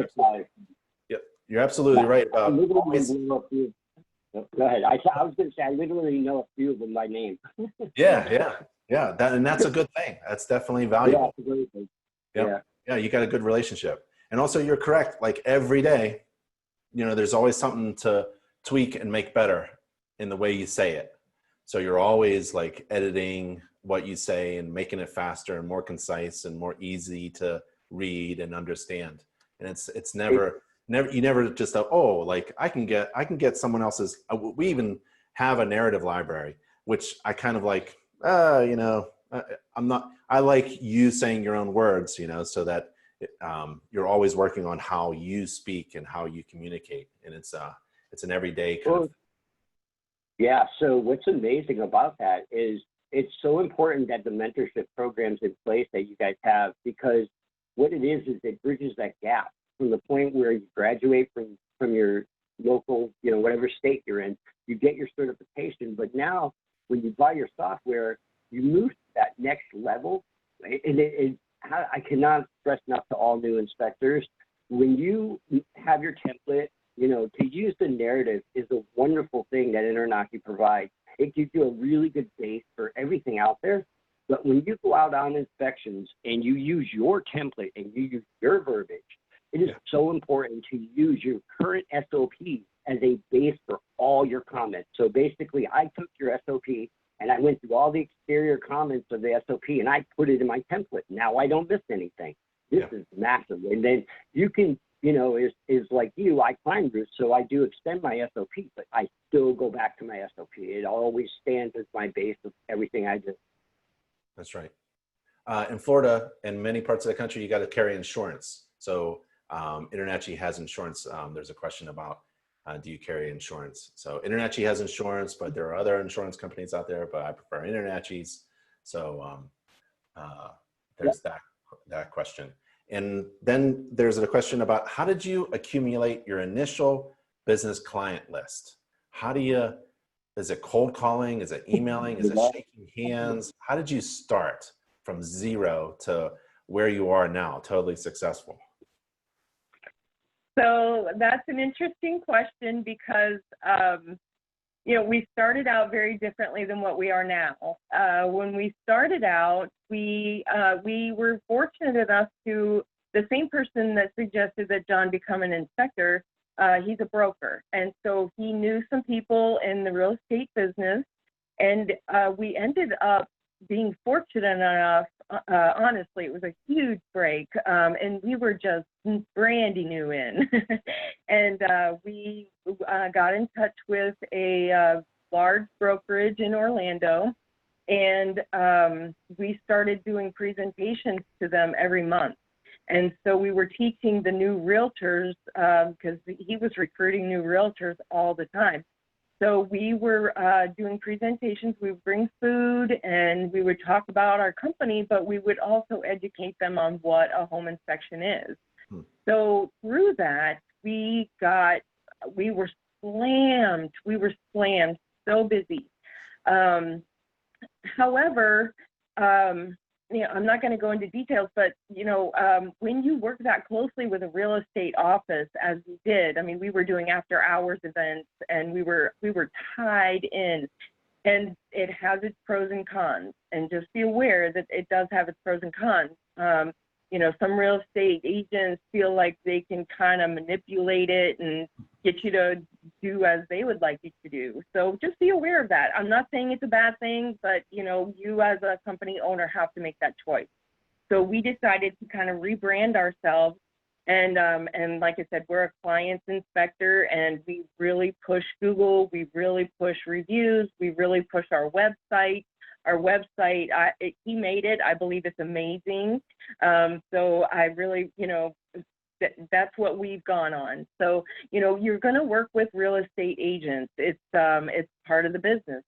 [SPEAKER 1] absolutely right about always.
[SPEAKER 3] Go ahead. I was going to say, I literally know a few of them by name.
[SPEAKER 1] Yeah. And that's a good thing. That's definitely valuable.
[SPEAKER 3] Yeah, it's a great thing.
[SPEAKER 1] Yeah, you got a good relationship. And also, you're correct. Like every day, there's always something to tweak and make better in the way you say it. So you're always like editing what you say and making it faster and more concise and more easy to read and understand. And it's never you never just I can get someone else's. We even have a narrative library, which I kind of like. I'm not. I like you saying your own words, so that you're always working on how you speak and how you communicate, and it's an everyday kind of.
[SPEAKER 3] Yeah. So what's amazing about that is it's so important that the mentorship programs in place that you guys have, because what it is it bridges that gap from the point where you graduate from your local, whatever state you're in, you get your certification, but now when you buy your software, you move to that next level. And I cannot stress enough to all new inspectors, when you have your template, to use the narrative is a wonderful thing that Internachi provides. It gives you a really good base for everything out there. But when you go out on inspections and you use your template and you use your verbiage, it is so important to use your current SOP as a base for all your comments. So basically, I took your SOP and I went through all the exterior comments of the SOP and I put it in my template. Now I don't miss anything. This is massive. And then you can, you know, is like you, I climb roofs, so I do extend my SOP, but I still go back to my SOP. It always stands as my base of everything I do.
[SPEAKER 1] That's right. In Florida and many parts of the country, you got to carry insurance. So Internachi has insurance. There's a question about do you carry insurance? So Internachi has insurance, but there are other insurance companies out there, but I prefer Internachi's. So there's that question. And then there's a question about how did you accumulate your initial business client list? How do you, is it cold calling? Is it emailing? Is it shaking hands? How did you start from zero to where you are now, totally successful?
[SPEAKER 2] So that's an interesting question because, you know, we started out very differently than what we are now. When we started out, we were fortunate enough to, the same person that suggested that John become an inspector, he's a broker. And so he knew some people in the real estate business, and we ended up being fortunate enough, honestly, it was a huge break, and we were just brandy new in. And we got in touch with a large brokerage in Orlando, and we started doing presentations to them every month. And so we were teaching the new realtors, because he was recruiting new realtors all the time. So we were doing presentations. We would bring food and we would talk about our company, but we would also educate them on what a home inspection is. So through that, we were slammed. We were slammed, so busy. However, you know, I'm not going to go into details, but, you know, when you work that closely with a real estate office, as we did, I mean, we were doing after hours events and we were tied in, and it has its pros and cons. And just be aware that it does have its pros and cons. You know, some real estate agents feel like they can kind of manipulate it and get you to do as they would like you to do. So just be aware of that. I'm not saying it's a bad thing, but, you know, you as a company owner have to make that choice. So we decided to kind of rebrand ourselves. And like I said, we're a client's inspector, and we really push Google. We really push reviews. We really push our website. Our website, he made it. I believe it's amazing. So I really, you know, that's what we've gone on. So, you know, you're going to work with real estate agents. It's part of the business,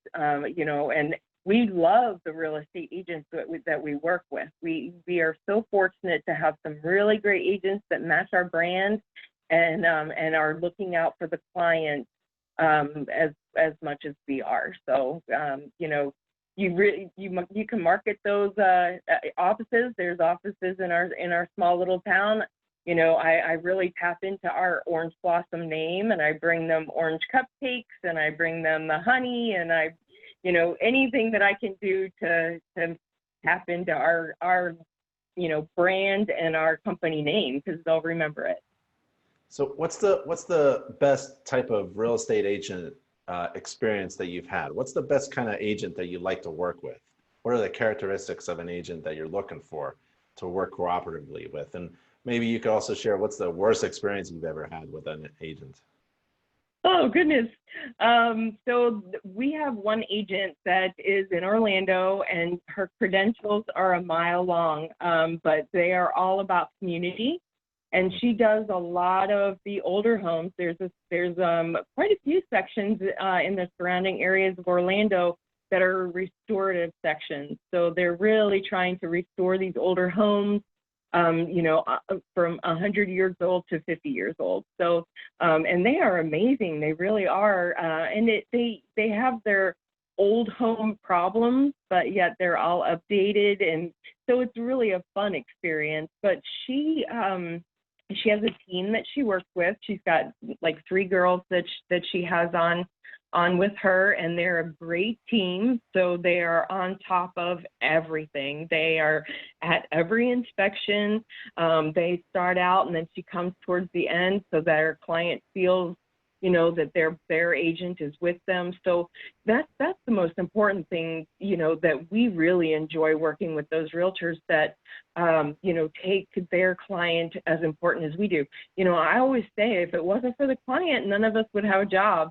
[SPEAKER 2] you know, and we love the real estate agents that we work with. We are so fortunate to have some really great agents that match our brand and are looking out for the client as much as we are. So, you know, you can market those offices. There's offices in our small little town. You know, I really tap into our Orange Blossom name, and I bring them orange cupcakes, and I bring them the honey, and I, you know, anything that I can do to tap into our you know, brand and our company name, because they'll remember it.
[SPEAKER 1] So what's the best type of real estate agent experience that you've had? What's the best kind of agent that you like to work with? What are the characteristics of an agent that you're looking for to work cooperatively with? And maybe you could also share what's the worst experience you've ever had with an agent.
[SPEAKER 2] Oh, goodness. So we have one agent that is in Orlando, and her credentials are a mile long, but they are all about community. And she does a lot of the older homes. There's quite a few sections in the surrounding areas of Orlando that are restorative sections. So they're really trying to restore these older homes, you know, from 100 years old to 50 years old. So, and they are amazing. They really are. And they have their old home problems, but yet they're all updated. And so it's really a fun experience. But she has a team that she works with. She's got like 3 girls that she has on on with her, and they're a great team. So they are on top of everything. They are at every inspection. They start out, and then she comes towards the end so that our client feels, you know, that their agent is with them. So that's the most important thing, you know, that we really enjoy working with those realtors that, you know, take their client as important as we do. You know, I always say if it wasn't for the client, none of us would have a job.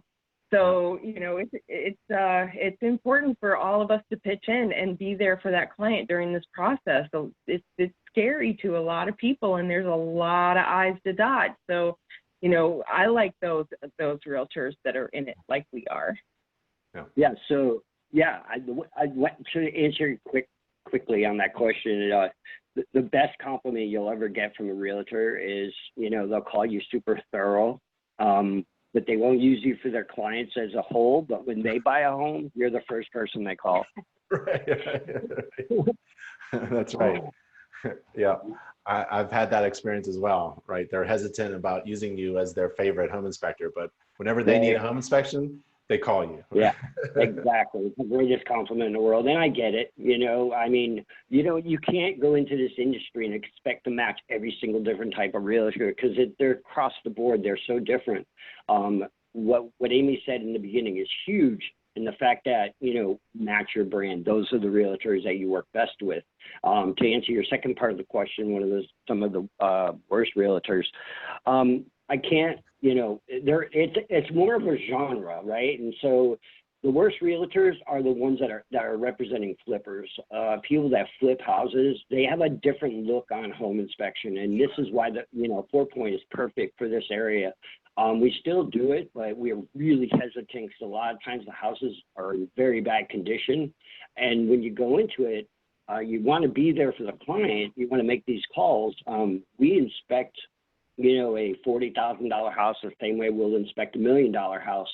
[SPEAKER 2] So, you know, it's important for all of us to pitch in and be there for that client during this process. So it's scary to a lot of people, and there's a lot of I's to dot. So, you know, I like those realtors that are in it like we are.
[SPEAKER 3] Yeah. So yeah, I to answer quickly on that question. The best compliment you'll ever get from a realtor is, you know, they'll call you super thorough, but they won't use you for their clients as a whole. But when they buy a home, you're the first person they call.
[SPEAKER 1] Right. That's right. Yeah, I've had that experience as well, right? They're hesitant about using you as their favorite home inspector, but whenever they need a home inspection, they call you.
[SPEAKER 3] Yeah, exactly. It's the greatest compliment in the world. And I get it. You know, I mean, you know, you can't go into this industry and expect to match every single different type of realtor because they're across the board. They're so different. What Amy said in the beginning is huge. And the fact that, you know, match your brand, those are the realtors that you work best with. To answer your second part of the question, some of the worst realtors, I can't, you know, it's more of a genre, right? And so the worst realtors are the ones that are representing flippers, people that flip houses. They have a different look on home inspection, and this is why the, you know, 4 Point is perfect for this area. We still do it, but we are really hesitant because a lot of times the houses are in very bad condition. And when you go into it, you want to be there for the client. You want to make these calls. We inspect, you know, a $40,000 house the same way we'll inspect $1 million house.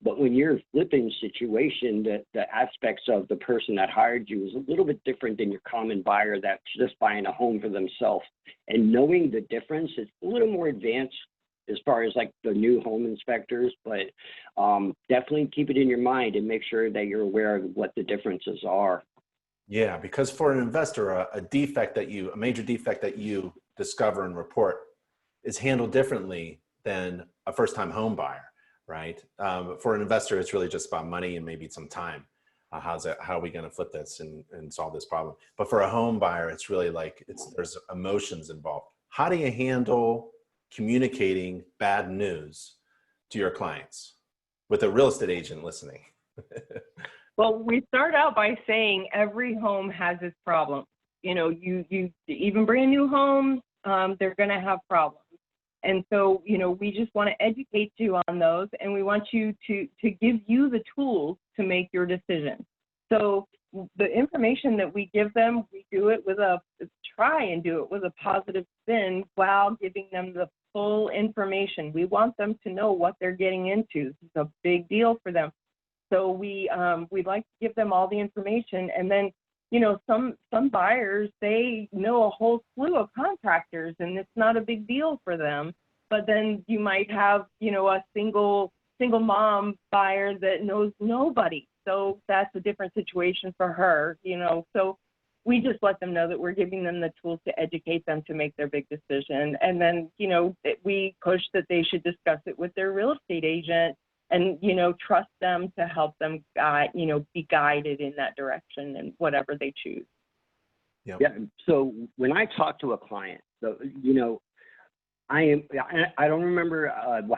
[SPEAKER 3] But when you're flipping situation, the aspects of the person that hired you is a little bit different than your common buyer that's just buying a home for themselves. And knowing the difference is a little more advanced as far as like the new home inspectors, but definitely keep it in your mind and make sure that you're aware of what the differences are.
[SPEAKER 1] Yeah, because for an investor, a major defect that you discover and report is handled differently than a first-time home buyer, right? For an investor, it's really just about money and maybe some time. How are we going to flip this and solve this problem? But for a home buyer, it's really like there's emotions involved. How do you handle communicating bad news to your clients with a real estate agent listening?
[SPEAKER 2] Well, we start out by saying every home has its problems. You know, you even brand new homes, they're going to have problems. And so, you know, we just want to educate you on those, and we want you to give you the tools to make your decision. So the information that we give them, we try and do it with a positive spin while giving them the full information. We want them to know what they're getting into. This is a big deal for them. So we'd like to give them all the information. And then, you know, some buyers, they know a whole slew of contractors, and it's not a big deal for them. But then you might have, you know, a single mom buyer that knows nobody. So that's a different situation for her, you know. So we just let them know that we're giving them the tools to educate them to make their big decision. And then, you know, we push that they should discuss it with their real estate agent and, you know, trust them to help them, you know, be guided in that direction and whatever they choose.
[SPEAKER 1] Yep.
[SPEAKER 3] Yeah. So when I talk to a client, you know, I don't remember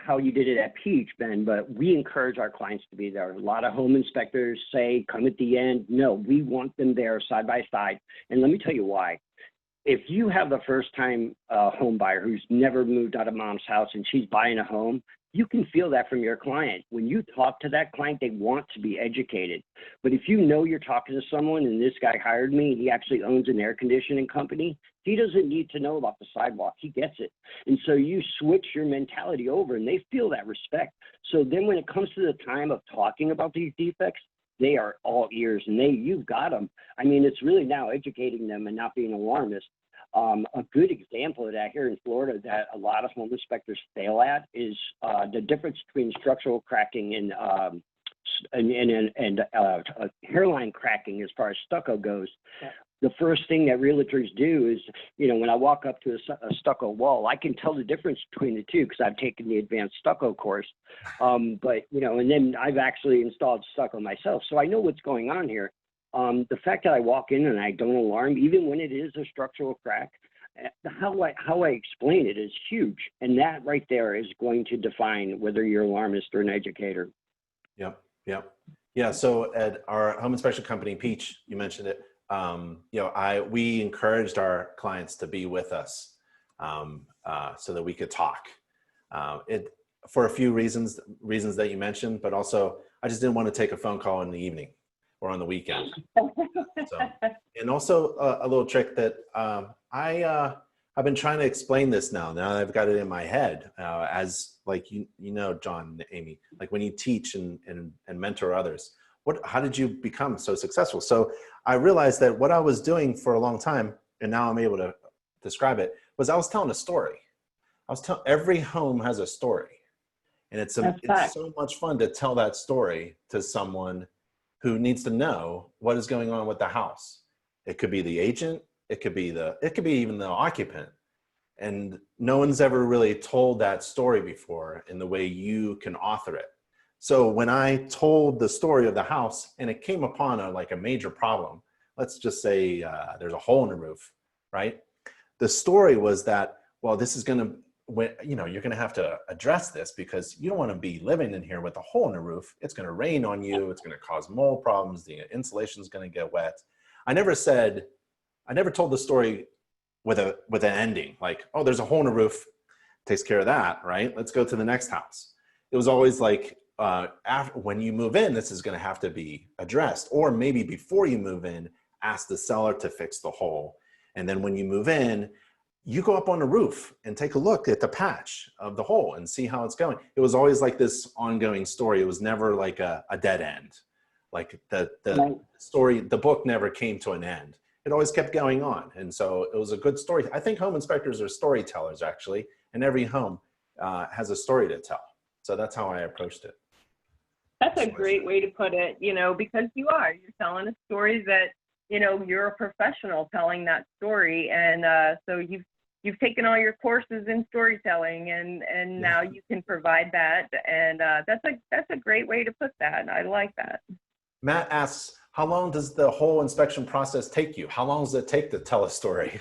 [SPEAKER 3] how you did it at Peach, Ben, but we encourage our clients to be there. A lot of home inspectors say, come at the end. No, we want them there side by side. And let me tell you why. If you have the first time home buyer who's never moved out of mom's house and she's buying a home, you can feel that from your client. When you talk to that client, they want to be educated. But if you know you're talking to someone and this guy hired me, he actually owns an air conditioning company, he doesn't need to know about the sidewalk. He gets it. And so you switch your mentality over and they feel that respect. So then when it comes to the time of talking about these defects, they are all ears and you've got them. I mean, it's really now educating them and not being alarmist. A good example of that here in Florida that a lot of home inspectors fail at is the difference between structural cracking and hairline cracking as far as stucco goes. Yeah. The first thing that realtors do is, you know, when I walk up to a stucco wall, I can tell the difference between the two because I've taken the advanced stucco course. But, you know, and then I've actually installed stucco myself. So I know what's going on here. The fact that I walk in and I don't alarm, even when it is a structural crack, how I explain it is huge. And that right there is going to define whether you're an alarmist or an educator.
[SPEAKER 1] Yep. Yep. Yeah. So at our home inspection company, Peach, you mentioned it. You know, we encouraged our clients to be with us so that we could talk. For a few reasons that you mentioned, but also I just didn't want to take a phone call in the evening or on the weekend. So, and also a little trick that I've been trying to explain this now. Now that I've got it in my head, as like you know, John, Amy, like when you teach and mentor others. How did you become so successful? So I realized that what I was doing for a long time, and now I'm able to describe it, was I was telling a story. Every home has a story. And it's so much fun to tell that story to someone who needs to know what is going on with the house. It could be the agent, it could be even the occupant. And no one's ever really told that story before in the way you can author it. So when I told the story of the house and it came upon a major problem, let's just say there's a hole in the roof, right? The story was that, well, this is going to, you know, you're going to have to address this because you don't want to be living in here with a hole in the roof. It's going to rain on you. It's going to cause mold problems. The insulation is going to get wet. I never told the story with an ending like, oh, there's a hole in the roof, takes care of that, right? Let's go to the next house. It was always like, when you move in, this is going to have to be addressed, or maybe before you move in, ask the seller to fix the hole. And then when you move in, you go up on the roof and take a look at the patch of the hole and see how it's going. It was always like this ongoing story. It was never like a dead end. Like the story, the book never came to an end. It always kept going on. And so it was a good story. I think home inspectors are storytellers actually, and every home has a story to tell. So that's how I approached it.
[SPEAKER 2] That's a great way to put it, you know, because you're telling a story that, you know, you're a professional telling that story. And so you've taken all your courses in storytelling and now you can provide that. And that's a great way to put that. I like that.
[SPEAKER 1] Matt asks, how long does the whole inspection process take you? How long does it take to tell a story?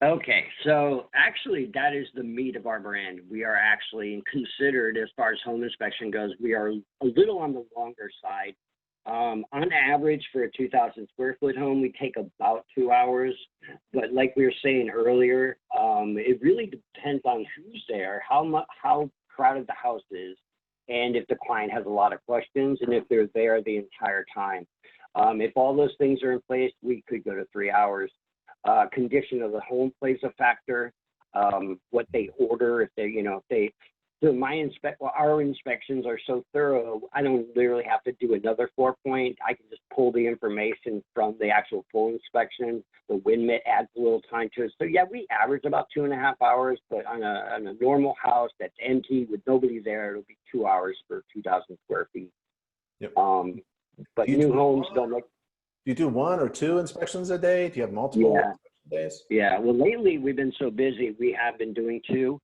[SPEAKER 3] Okay, so actually that is the meat of our brand. We are actually considered, as far as home inspection goes, we are a little on the longer side. On average for a 2,000 square foot home, we take about 2 hours. But like we were saying earlier, it really depends on who's there, how crowded the house is, and if the client has a lot of questions and if they're there the entire time. If all those things are in place, we could go to 3 hours. Condition of the home plays a factor. What they order, our inspections are so thorough, I don't literally have to do another 4-point. I can just pull the information from the actual full inspection. The WinMit adds a little time to it. So yeah, we average about 2.5 hours, but on a normal house that's empty with nobody there, it'll be 2 hours for 2,000 square feet.
[SPEAKER 1] Yep.
[SPEAKER 3] But new homes don't like.
[SPEAKER 1] Do you do 1 or 2 inspections a day? Do you have multiple days?
[SPEAKER 3] Yeah, well, lately we've been so busy, we have been doing 2.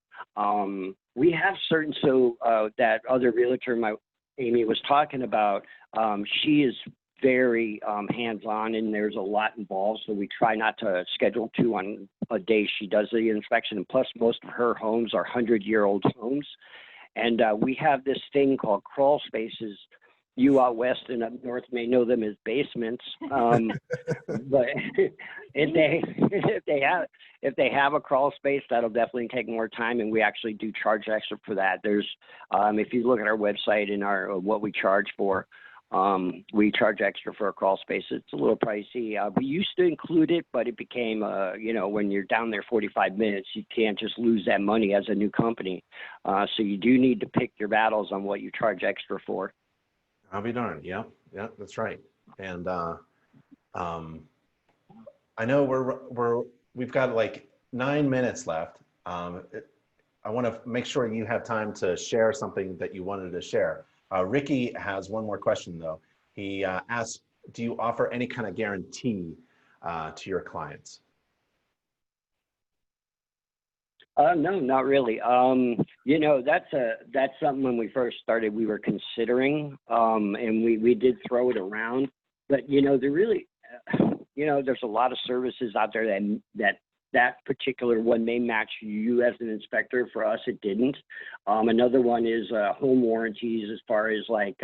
[SPEAKER 3] We have that other realtor Amy was talking about, she is very hands-on and there's a lot involved, so we try not to schedule 2 on a day she does the inspection. And plus, most of her homes are 100-year-old homes. And we have this thing called crawl spaces. You out west and up north may know them as basements, but if they have a crawl space, that'll definitely take more time, and we actually do charge extra for that. There's, if you look at our website and what we charge for, we charge extra for a crawl space. It's a little pricey. We used to include it, but it became, when you're down there 45 minutes, you can't just lose that money as a new company. So you do need to pick your battles on what you charge extra for.
[SPEAKER 1] I'll be darned. Yeah, that's right. And I know we've got like 9 minutes left. I want to make sure you have time to share something that you wanted to share. Ricky has one more question though. He asks, do you offer any kind of guarantee to your clients?
[SPEAKER 3] No, not really. You know, that's something when we first started we were considering, and we did throw it around. But you know, you know, there's a lot of services out there that particular one may match you as an inspector. For us, it didn't. Another one is home warranties, as far as like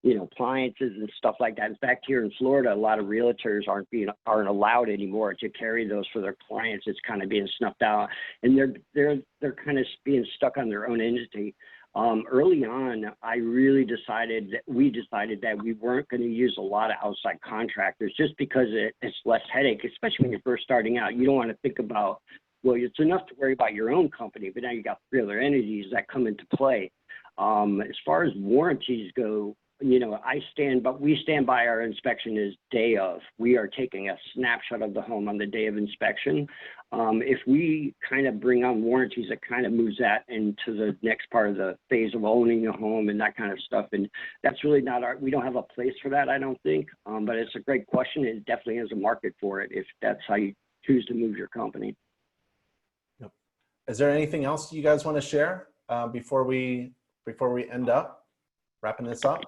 [SPEAKER 3] you know, appliances and stuff like that. In fact, here in Florida, a lot of realtors aren't allowed anymore to carry those for their clients. It's kind of being snuffed out, and they're kind of being stuck on their own entity. Early on, we decided that we weren't going to use a lot of outside contractors, just because it's less headache, especially when you're first starting out. You don't want to think about, well, it's enough to worry about your own company, but now you got 3 other entities that come into play. As far as warranties go, you know, we stand by our inspection is day of. We are taking a snapshot of the home on the day of inspection. If we kind of bring on warranties, it kind of moves that into the next part of the phase of owning a home and that kind of stuff. And that's really not we don't have a place for that, I don't think. But it's a great question. It definitely is a market for it if that's how you choose to move your company.
[SPEAKER 1] Yep. Is there anything else you guys want to share before we end up wrapping this up?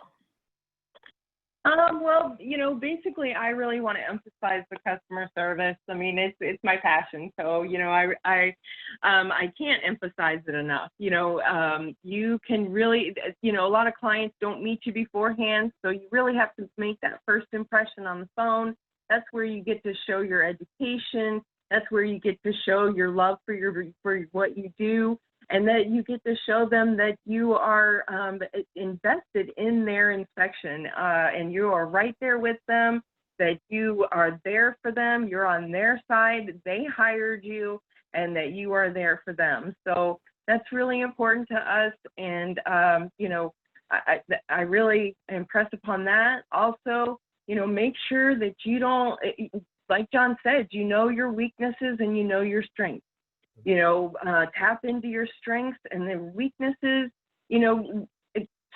[SPEAKER 2] Well, you know, basically, I really want to emphasize the customer service. I mean, it's my passion. So, you know, I can't emphasize it enough. You know, you can really, you know, a lot of clients don't meet you beforehand, so you really have to make that first impression on the phone. That's where you get to show your education. That's where you get to show your love for what you do. And that you get to show them that you are invested in their inspection, and you are right there with them, that you are there for them, you're on their side, they hired you, and that you are there for them. So that's really important to us, and you know, I really impress upon that. Also, you know, make sure that you don't, like John said, you know your weaknesses and you know your strengths. You know, tap into your strengths and the weaknesses, you know,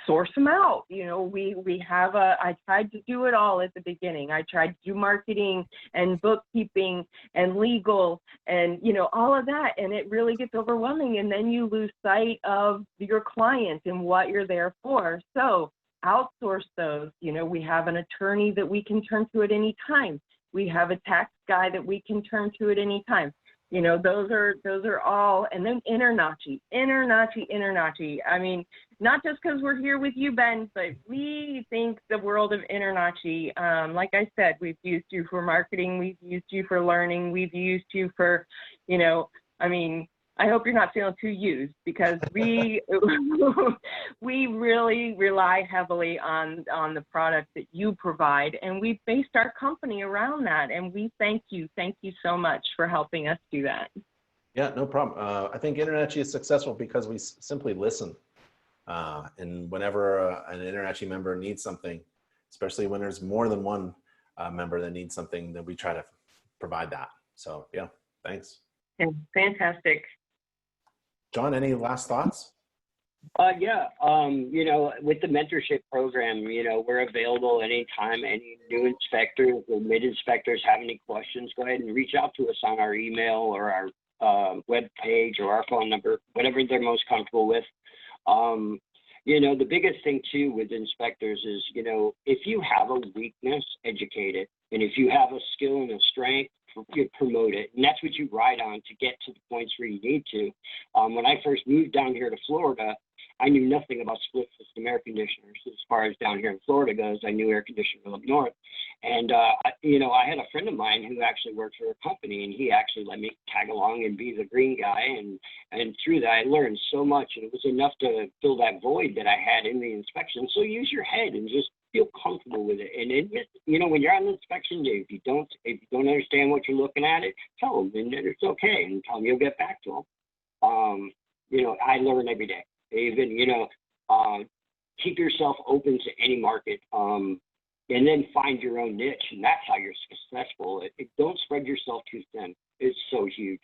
[SPEAKER 2] source them out. You know, I tried to do it all at the beginning. I tried to do marketing and bookkeeping and legal and, you know, all of that. And it really gets overwhelming. And then you lose sight of your client and what you're there for. So outsource those. You know, we have an attorney that we can turn to at any time. We have a tax guy that we can turn to at any time. You know, those are all, and then Internachi. I mean, not just because we're here with you, Ben, but we think the world of Internachi. Like I said, we've used you for marketing, we've used you for learning, we've used you for, you know, I mean, I hope you're not feeling too used, because we really rely heavily on the product that you provide, and we based our company around that, and we thank you so much for helping us do that.
[SPEAKER 1] Yeah, no problem. I think Internachi is successful because we simply listen, and whenever an Internachi member needs something, especially when there's more than one member that needs something, then we try to provide that. So yeah, thanks.
[SPEAKER 2] Yeah, fantastic.
[SPEAKER 1] John, any last thoughts?
[SPEAKER 3] Yeah, you know, with the mentorship program, you know, we're available anytime. Any new inspectors or mid-inspectors have any questions, go ahead and reach out to us on our email or our web page or our phone number, whatever they're most comfortable with. You know, the biggest thing too with inspectors is, you know, if you have a weakness, educate it. And if you have a skill and a strength, you promote it. And that's what you ride on to get to the points where you need to. When I first moved down here to Florida, I knew nothing about split system air conditioners. As far as down here in Florida goes, I knew air conditioning up north. And, you know, I had a friend of mine who actually worked for a company, and he actually let me tag along and be the green guy. And through that, I learned so much, and it was enough to fill that void that I had in the inspection. So use your head and just feel comfortable with it. And it just, you know, when you're on the inspection day, if you don't understand what you're looking at, tell them, and it's okay, and tell them you'll get back to them. You know, I learn every day. Even, you know, keep yourself open to any market, and then find your own niche, and that's how you're successful. Don't spread yourself too thin. It's so huge.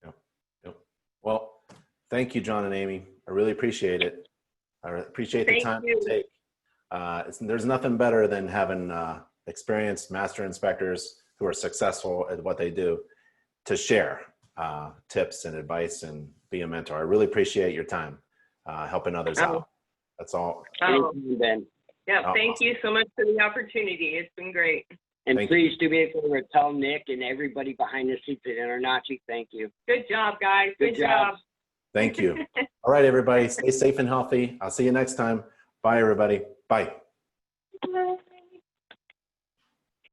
[SPEAKER 1] Yep. Well, thank you, John and Amy. I really appreciate it. I appreciate the
[SPEAKER 2] Thank
[SPEAKER 1] time
[SPEAKER 2] you.
[SPEAKER 1] to take. There's nothing better than having experienced master inspectors who are successful at what they do to share tips and advice and be a mentor. I really appreciate your time helping others out. That's all.
[SPEAKER 2] Oh,
[SPEAKER 3] Thank you, Ben.
[SPEAKER 2] yeah,
[SPEAKER 1] Oh,
[SPEAKER 2] thank
[SPEAKER 1] awesome.
[SPEAKER 2] you so much for the opportunity. It's been great.
[SPEAKER 3] And
[SPEAKER 1] Thank
[SPEAKER 3] please do me a favor, tell Nick and everybody behind the scenes at Internachi, thank you.
[SPEAKER 2] Good job, guys.
[SPEAKER 3] Good job.
[SPEAKER 1] Thank you. All right, everybody, stay safe and healthy. I'll see you next time. Bye, everybody. Bye.